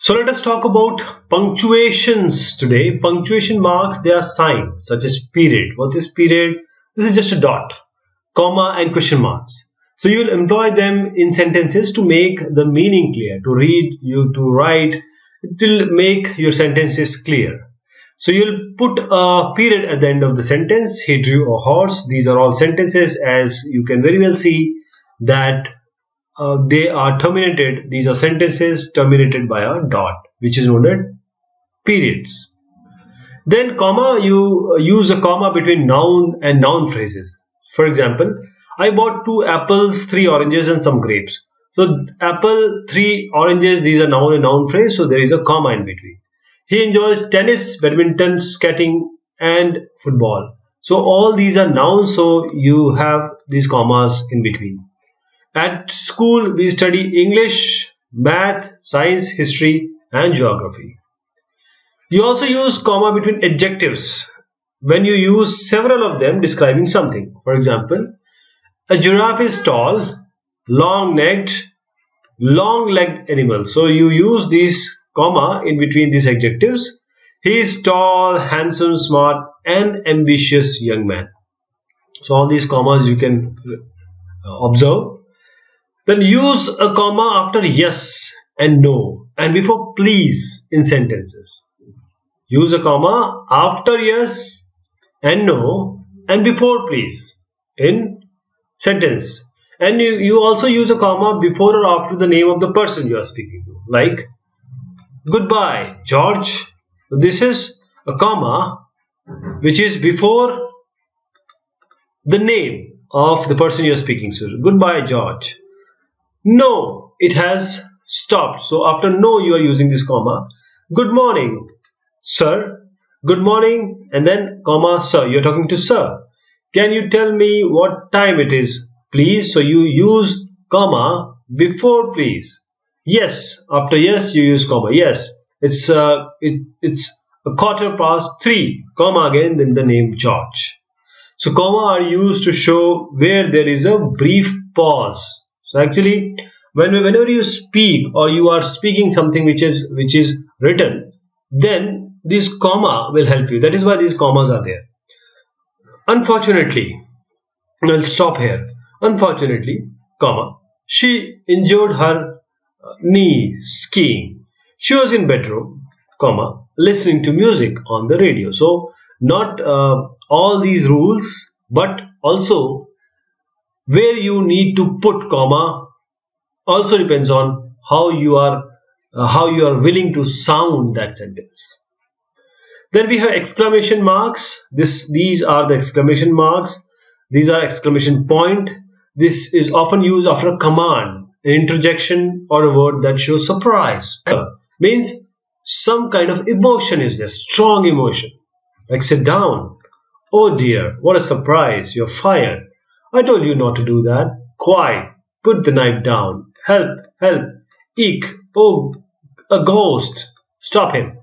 So let us talk about punctuations today. Punctuation marks, they are signs such as period. What is period? This is just a dot, comma and question marks. So you will employ them in sentences to make the meaning clear, to read, to write. It will make your sentences clear. So you'll put a period at the end of the sentence. He drew a horse. These are all sentences, as you can very well see that they are terminated. These are sentences terminated by a dot, which is known as periods. Then comma, you use a comma between noun and noun phrases. For example, I bought 2 apples, 3 oranges and some grapes. So apple, 3 oranges, these are noun and noun phrase, so there is a comma in between. He enjoys tennis, badminton, skating and football. So all these are nouns, so you have these commas in between. At school, we study English, math, science, history and geography. You also use comma between adjectives when you use several of them describing something. For example, a giraffe is tall, long-necked, long-legged animal. So you use this comma in between these adjectives. He is tall, handsome, smart and ambitious young man. So all these commas you can observe. Then use a comma after yes and no and before please in sentences. Use a comma after yes and no and before please in sentence. And you also use a comma before or after the name of the person you are speaking to. Like, goodbye, George. This is a comma which is before the name of the person you are speaking to. Goodbye, George. No, it has stopped. So after no, you are using this comma. Good morning, sir. Good morning, and then comma, sir. You are talking to sir. Can you tell me what time it is, please? So you use comma before please. Yes, after yes, you use comma. Yes, it's a 3:15, comma again, then the name George. So comma are used to show where there is a brief pause. So actually, whenever you speak or you are speaking something which is written, then this comma will help you. That is why these commas are there. Unfortunately, I'll stop here. Unfortunately, comma, she injured her knee skiing. She was in bedroom, comma, listening to music on the radio. So not all these rules, but also where you need to put comma also depends on how you are willing to sound that sentence. Then we have exclamation marks. These are the exclamation marks. These are exclamation point. This is often used after a command, an interjection or a word that shows surprise. Means some kind of emotion is there, strong emotion. Like sit down. Oh dear, what a surprise, you're fired. I told you not to do that. Quiet. Put the knife down. Help, help. Eek. Oh, a ghost. Stop him.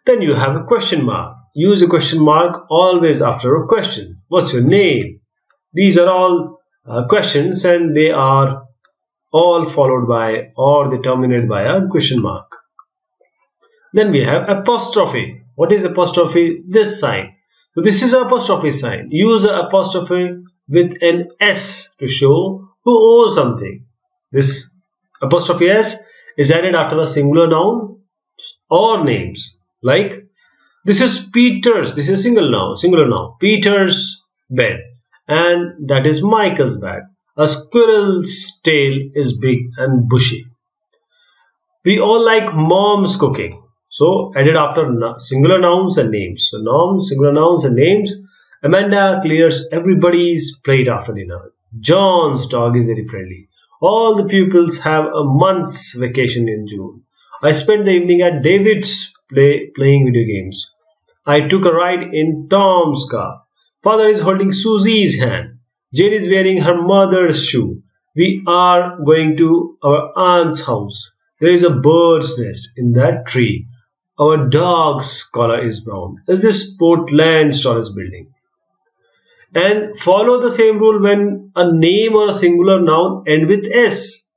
Then you have a question mark. Use a question mark always after a question. What's your name? These are all questions and they are all followed by or they terminate by a question mark. Then we have apostrophe. What is apostrophe? This sign. So this is apostrophe sign. Use the apostrophe with an S to show who owes something. This apostrophe S is added after a singular noun or names. Like this is Peter's. This is singular noun. Peter's bed, and that is Michael's bag. A squirrel's tail is big and bushy. We all like mom's cooking. So added after singular nouns and names. So nouns, singular nouns and names. Amanda clears everybody's plate after dinner. John's dog is very friendly. All the pupils have a month's vacation in June. I spent the evening at David's playing video games. I took a ride in Tom's car. Father is holding Susie's hand. Jane is wearing her mother's shoe. We are going to our aunt's house. There is a bird's nest in that tree. Our dog's collar is brown. Is this Portland storage building? And follow the same rule when a name or a singular noun end with S,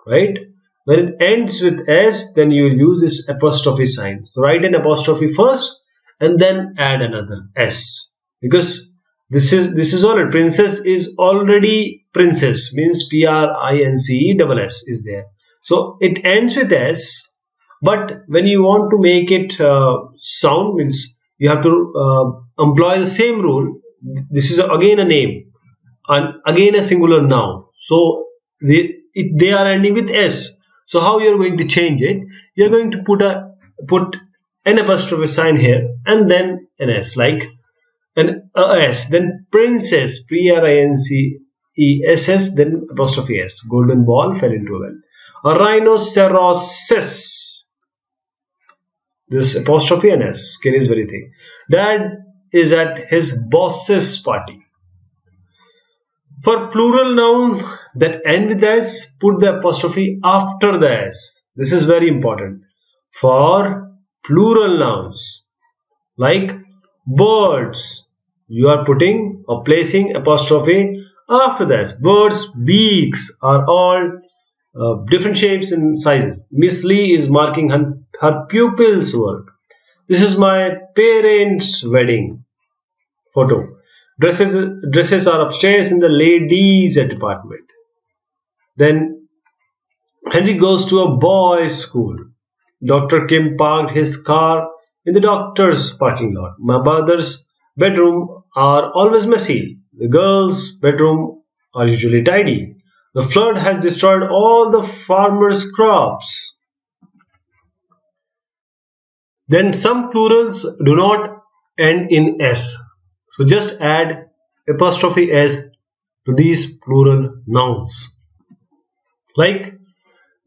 right? When it ends with S, then you will use this apostrophe sign. So write an apostrophe first and then add another S, because this is all. Princess is already princess, means PRINCE is there. So it ends with S, but when you want to make it sound, means you have to employ the same rule. This is again a name and again a singular noun. So they are ending with S. So how you are going to change it? You are going to put an apostrophe sign here and then an S, like an S, then princess, PRINCESS, then apostrophe S. Golden ball fell into a well. A rhinoceros. This apostrophe and S carries very thick. Dad is at his boss's party. For plural nouns that end with S, put the apostrophe after the S. This is very important. For plural nouns like birds, you are putting or placing apostrophe after the S. Birds' beaks are all different shapes and sizes. Miss Lee is marking her pupils' work. This is my parents' wedding photo. Dresses are upstairs in the ladies' department. Then Henry goes to a boys' school. Dr. Kim parked his car in the doctor's parking lot. My brother's bedroom are always messy. The girls' bedroom are usually tidy. The flood has destroyed all the farmers' crops. Then some plurals do not end in S. So just add apostrophe S to these plural nouns. Like,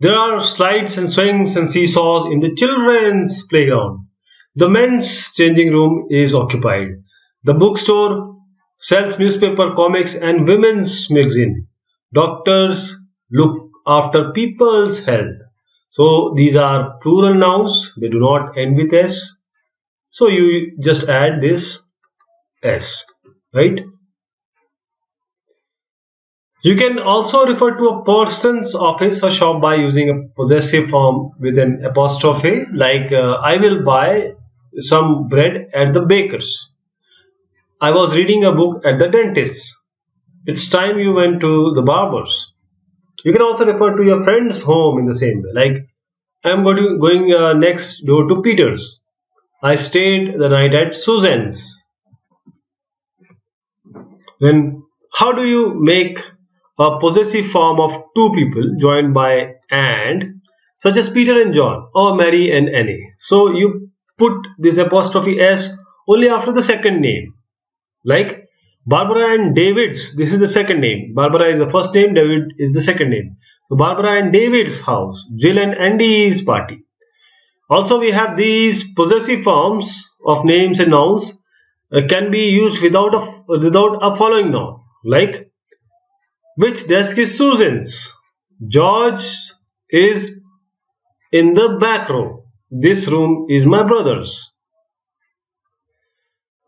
there are slides and swings and seesaws in the children's playground. The men's changing room is occupied. The bookstore sells newspaper, comics and women's magazine. Doctors look after people's health. So these are plural nouns. They do not end with S. So you just add this S, right? You can also refer to a person's office or shop by using a possessive form with an apostrophe, like I will buy some bread at the baker's. I was reading a book at the dentist's. It's time you went to the barber's. You can also refer to your friend's home in the same way, like I am going next door to Peter's. I stayed the night at Susan's. Then how do you make a possessive form of two people joined by and, such as Peter and John or Mary and Annie? So you put this apostrophe S only after the second name, like Barbara and David's. This is the second name. Barbara is the first name, David is the second name. So Barbara and David's house, Jill and Andy's party. Also we have these possessive forms of names and nouns can be used without a following noun, like which desk is Susan's? George is in the back row. This room is my brother's.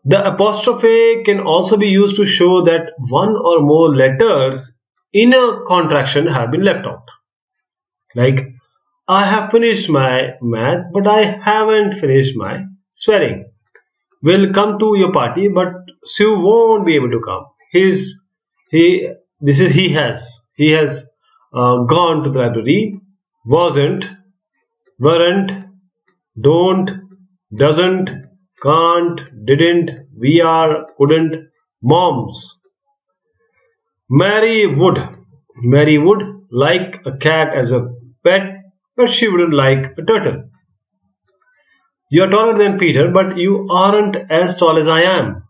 The apostrophe can also be used to show that one or more letters in a contraction have been left out. Like, I have finished my math, but I haven't finished my spelling. Will come to your party, but Sue won't be able to come. He has gone to the library. Wasn't, weren't, don't, doesn't, can't, didn't, we are, couldn't, moms. Mary would like a cat as a pet, but she wouldn't like a turtle. You are taller than Peter, but you aren't as tall as I am.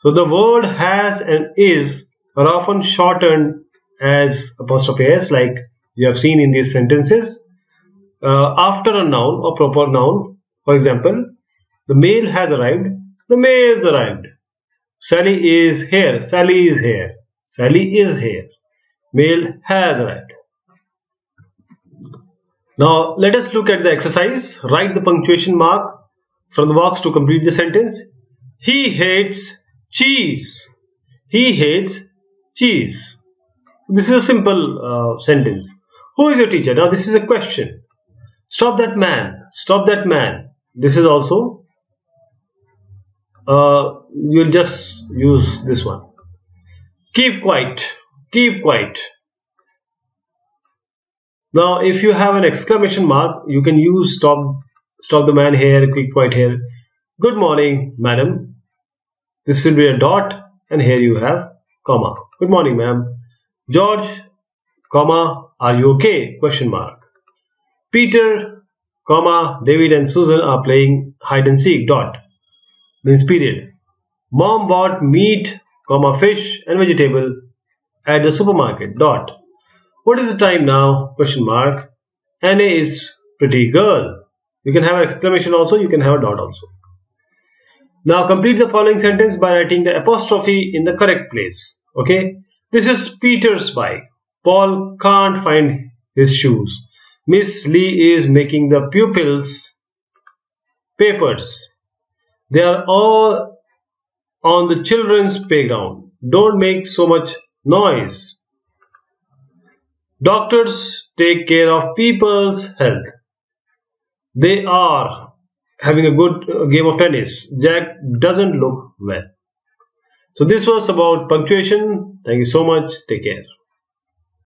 So the word has and is are often shortened as apostrophe S, like you have seen in these sentences, after a noun or proper noun. For example, the mail has arrived, the mail's arrived. Sally is here, Sally is here, Sally is here. Mail has arrived. Now let us look at the exercise. Write the punctuation mark from the box to complete the sentence. He hates cheese. He hates cheese. This is a simple sentence. Who is your teacher? Now this is a question. Stop that man. Stop that man. This is also, you'll just use this one. Keep quiet. Keep quiet. Now if you have an exclamation mark, you can use stop the man here, keep quiet here. Good morning, madam. This will be a dot, and here you have comma. Good morning, ma'am. George, comma, are you okay? Question mark. Peter, comma, David and Susan are playing hide and seek. Dot. Means period. Mom bought meat, comma, fish and vegetable at the supermarket. Dot. What is the time now? Question mark. Anna is pretty girl. You can have an exclamation also. You can have a dot also. Now complete the following sentence by writing the apostrophe in the correct place. Okay. This is Peter's bike. Paul can't find his shoes. Miss Lee is making the pupils papers. They are all on the children's playground. Don't make so much noise. Doctors take care of people's health. They are having a good game of tennis. Jack doesn't look well. So this was about punctuation. Thank you so much. Take care.